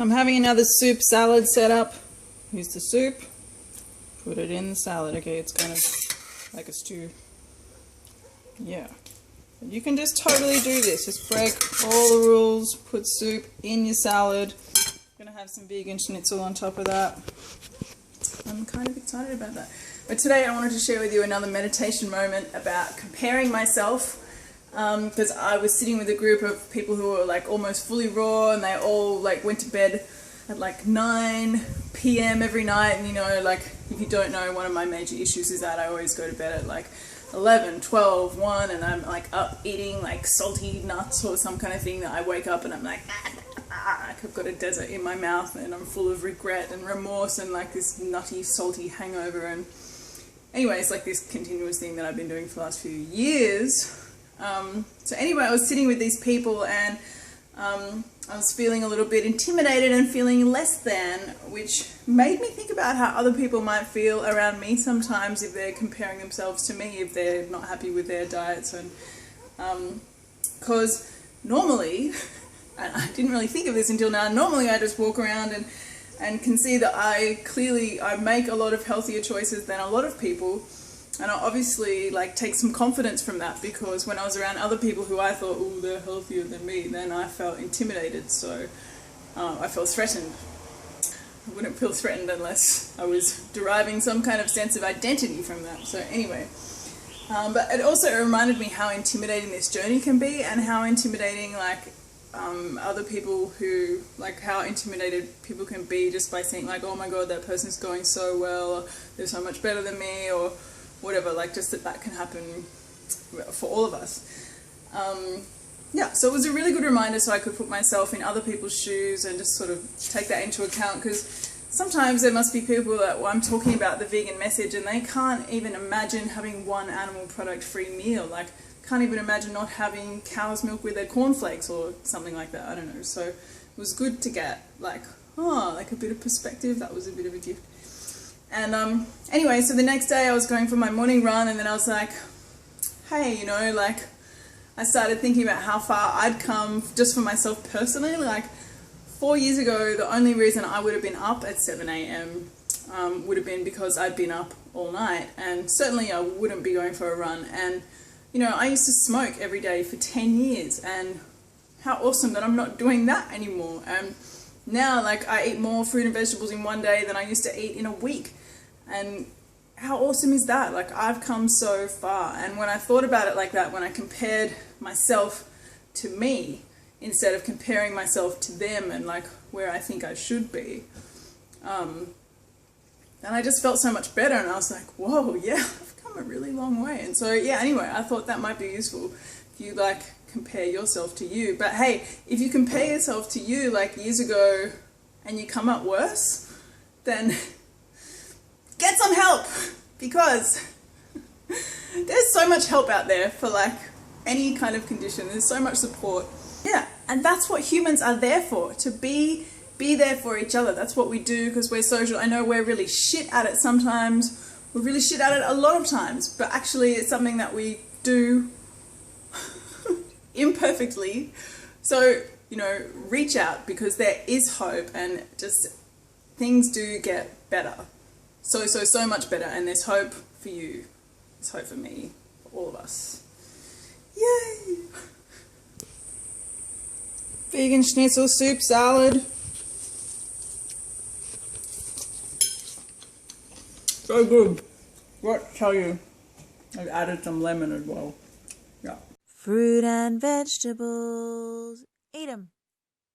I'm having another soup salad set up. Here's the soup. Put it in the salad. Okay, it's kind of like a stew. Yeah. You can just totally do this. Just break all the rules. Put soup in your salad. I'm going to have some vegan schnitzel on top of that. I'm kind of excited about that. But today I wanted to share with you another meditation moment about comparing myself. Because I was sitting with a group of people who were like almost fully raw, and they all like went to bed at like 9 p.m. every night. And you know, like if you don't know, one of my major issues is that I always go to bed at like 11, 12, 1, and I'm like up eating like salty nuts or some kind of thing that I wake up and I'm like I've got a desert in my mouth and I'm full of regret and remorse and like this nutty salty hangover. And anyway, it's like this continuous thing that I've been doing for the last few years. So anyway, I was sitting with these people and I was feeling a little bit intimidated and feeling less than, which made me think about how other people might feel around me sometimes if they're comparing themselves to me, if they're not happy with their diets. And because normally, and I didn't really think of this until now, normally I just walk around and can see that I make a lot of healthier choices than a lot of people. And I obviously like take some confidence from that, because when I was around other people who I thought, oh, they're healthier than me, then I felt intimidated. So I felt threatened. I wouldn't feel threatened unless I was deriving some kind of sense of identity from that. So anyway, but it also reminded me how intimidating this journey can be, and how intimidating like other people who, like how intimidated people can be just by saying like, oh my god, that person's going so well, or they're so much better than me, or whatever, like just that can happen for all of us. Yeah, so it was a really good reminder so I could put myself in other people's shoes and just sort of take that into account, because sometimes there must be people that I'm talking about the vegan message and they can't even imagine having one animal product free meal, like can't even imagine not having cow's milk with their cornflakes or something like that, I don't know. So it was good to get like, oh, like a bit of perspective. That was a bit of a gift. And anyway, so the next day I was going for my morning run, and then I was like, hey, you know, like I started thinking about how far I'd come just for myself personally. Like 4 years ago, the only reason I would have been up at 7 a.m. Would have been because I'd been up all night, and certainly I wouldn't be going for a run. And you know, I used to smoke every day for 10 years, and how awesome that I'm not doing that anymore. And now, like, I eat more fruit and vegetables in one day than I used to eat in a week. And how awesome is that? Like, I've come so far. And when I thought about it like that, when I compared myself to me instead of comparing myself to them and like where I think I should be, then I just felt so much better, and I was like, whoa, yeah, I've come a really long way. And so yeah, anyway, I thought that might be useful if you like compare yourself to you. But hey, if you compare yourself to you like years ago and you come up worse, then get some help, because there's so much help out there for like any kind of condition. There's so much support. Yeah, and that's what humans are there for, to be there for each other. That's what we do, because we're social. I know we're really shit at it sometimes. We're really shit at it a lot of times, but actually it's something that we do imperfectly. So, you know, reach out, because there is hope, and just things do get better. So much better, and there's hope for you. There's hope for me, for all of us. Yay! Vegan schnitzel soup salad. So good. What tell you? I've added some lemon as well. Yeah. Fruit and vegetables. Eat 'em.